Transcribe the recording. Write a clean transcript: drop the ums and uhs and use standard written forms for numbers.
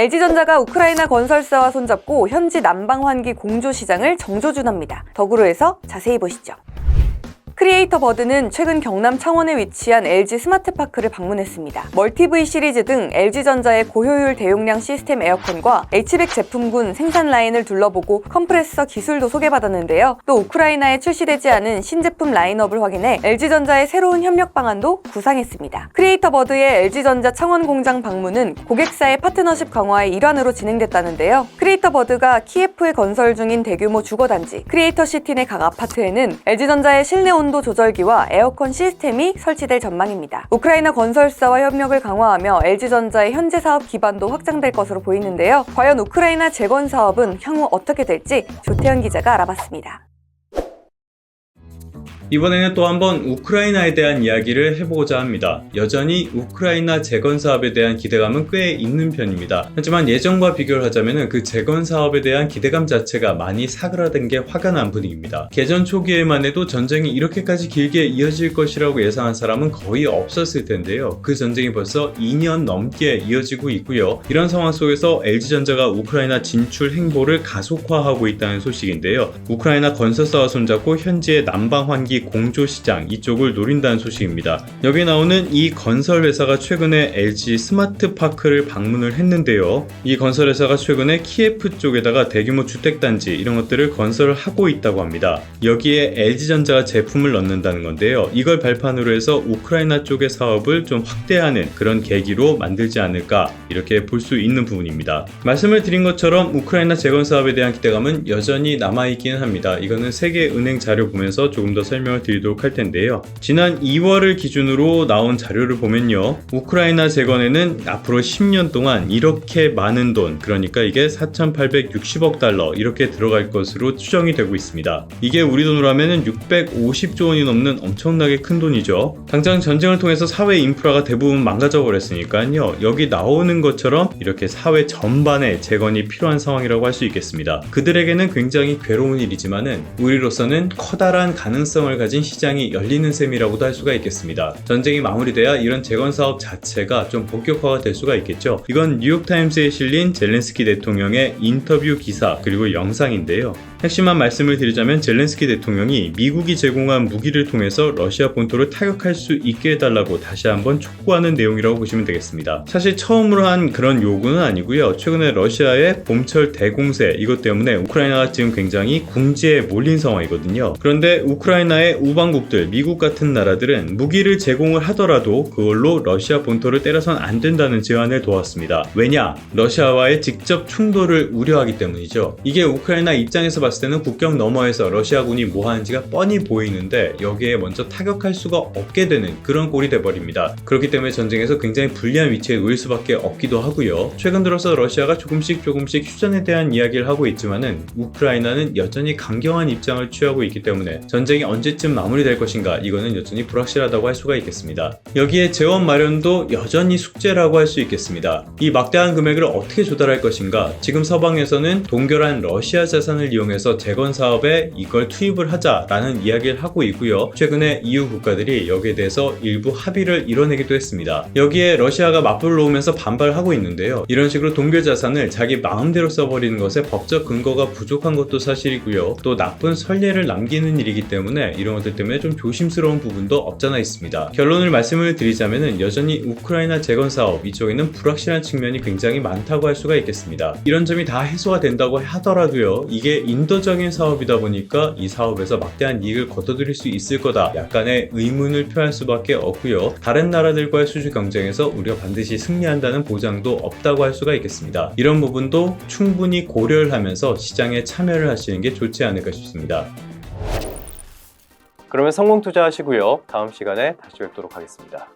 LG전자가 우크라이나 건설사와 손잡고 현지 난방환기 공조 시장을 정조준합니다. 더구로에서 자세히 보시죠. 크리에이터 버드는 최근 경남 창원에 위치한 LG 스마트파크를 방문했습니다. 멀티V 시리즈 등 LG전자의 고효율 대용량 시스템 에어컨과 H백 제품군 생산 라인을 둘러보고 컴프레서 기술도 소개받았는데요. 또 우크라이나에 출시되지 않은 신제품 라인업을 확인해 LG전자의 새로운 협력 방안도 구상했습니다. 크리에이터 버드의 LG전자 창원 공장 방문은 고객사의 파트너십 강화의 일환으로 진행됐다는데요. 크리에이터 버드가 키예프에 건설 중인 대규모 주거단지 크리에이터 시티 내 각 아파트에는 LG전자의 실내 온도 조절기와 에어컨 시스템이 설치될 전망입니다. 우크라이나 건설사와 협력을 강화하며 LG전자의 현재 사업 기반도 확장될 것으로 보이는데요. 과연 우크라이나 재건 사업은 향후 어떻게 될지 조태현 기자가 알아봤습니다. 이번에는 또 한번 우크라이나에 대한 이야기를 해보고자 합니다. 여전히 우크라이나 재건 사업에 대한 기대감은 꽤 있는 편입니다. 하지만 예전과 비교를 하자면 그 재건 사업에 대한 기대감 자체가 많이 사그라든 게 화가 난 분위기입니다. 개전 초기에만 해도 전쟁이 이렇게까지 길게 이어질 것이라고 예상한 사람은 거의 없었을 텐데요. 그 전쟁이 벌써 2년 넘게 이어지고 있고요. 이런 상황 속에서 LG전자가 우크라이나 진출 행보를 가속화하고 있다는 소식인데요. 우크라이나 건설사와 손잡고 현지의 난방환기 공조 시장 이쪽을 노린다는 소식입니다. 여기 나오는 이 건설 회사가 최근에 LG 스마트파크를 방문을 했는데요. 이 건설 회사가 최근에 키예프 쪽에다가 대규모 주택단지 이런 것들을 건설을 하고 있다고 합니다. 여기에 LG전자가 제품을 넣는다는 건데요. 이걸 발판으로 해서 우크라이나 쪽의 사업을 좀 확대하는 그런 계기로 만들지 않을까 이렇게 볼 수 있는 부분입니다. 말씀을 드린 것처럼 우크라이나 재건 사업에 대한 기대감은 여전히 남아있기는 합니다. 이거는 세계은행 자료 보면서 조금 더 설명을 드리도록 할 텐데요. 지난 2월을 기준으로 나온 자료를 보면요. 우크라이나 재건에는 앞으로 10년 동안 이렇게 많은 돈, 그러니까 이게 4,860억 달러 이렇게 들어갈 것으로 추정이 되고 있습니다. 이게 우리 돈으로 하면은 650조 원이 넘는 엄청나게 큰 돈이죠. 당장 전쟁을 통해서 사회 인프라가 대부분 망가져 버렸으니까요. 여기 나오는 것처럼 이렇게 사회 전반에 재건이 필요한 상황이라고 할 수 있겠습니다. 그들에게는 굉장히 괴로운 일이지만은 우리로서는 커다란 가능성을 가진 시장이 열리는 셈이라고도 할 수가 있겠습니다. 전쟁이 마무리돼야 이런 재건 사업 자체가 좀 본격화가 될 수가 있겠죠. 이건 뉴욕타임스에 실린 젤렌스키 대통령의 인터뷰 기사 그리고 영상인데요. 핵심만 말씀을 드리자면 젤렌스키 대통령이 미국이 제공한 무기를 통해서 러시아 본토를 타격할 수 있게 해달라고 다시 한번 촉구하는 내용이라고 보시면 되겠습니다. 사실 처음으로 한 그런 요구는 아니고요. 최근에 러시아의 봄철 대공세 이것 때문에 우크라이나가 지금 굉장히 궁지에 몰린 상황이거든요. 그런데 우크라이나의 우방국들, 미국 같은 나라들은 무기를 제공을 하더라도 그걸로 러시아 본토를 때려선 안 된다는 제안을 도왔습니다. 왜냐? 러시아와의 직접 충돌을 우려하기 때문이죠. 이게 우크라이나 입장에서 봤을 때는 국경 너머에서 러시아군이 뭐 하는지가 뻔히 보이는데 여기에 먼저 타격할 수가 없게 되는 그런 꼴이 돼버립니다. 그렇기 때문에 전쟁에서 굉장히 불리한 위치에 놓일 수밖에 없기도 하고요. 최근 들어서 러시아가 조금씩 휴전에 대한 이야기를 하고 있지만은 우크라이나는 여전히 강경한 입장을 취하고 있기 때문에 전쟁이 언제쯤 마무리될 것인가 이거는 여전히 불확실하다고 할 수가 있겠습니다. 여기에 재원 마련도 여전히 숙제라고 할 수 있겠습니다. 이 막대한 금액을 어떻게 조달할 것인가? 지금 서방에서는 동결한 러시아 자산을 이용해서 재건 사업에 이걸 투입을 하자라는 이야기를 하고 있고요. 최근에 EU 국가들이 여기에 대해서 일부 합의를 이뤄내기도 했습니다. 여기에 러시아가 맞불러 오면서 반발하고 있는데요. 이런 식으로 동결 자산을 자기 마음대로 써버리는 것에 법적 근거가 부족한 것도 사실이고요. 또 나쁜 선례를 남기는 일이기 때문에 이런 것들 때문에 좀 조심스러운 부분도 없잖아 있습니다. 결론을 말씀을 드리자면은 여전히 우크라이나 재건 사업 이쪽에는 불확실한 측면이 굉장히 많다고 할 수가 있겠습니다. 이런 점이 다 해소가 된다고 하더라도요. 이게 인도적인 사업이다 보니까 이 사업에서 막대한 이익을 거둬들일 수 있을 거다. 약간의 의문을 표할 수밖에 없고요. 다른 나라들과의 수주 경쟁에서 우리가 반드시 승리한다는 보장도 없다고 할 수가 있겠습니다. 이런 부분도 충분히 고려를 하면서 시장에 참여를 하시는 게 좋지 않을까 싶습니다. 그러면 성공 투자하시고요. 다음 시간에 다시 뵙도록 하겠습니다.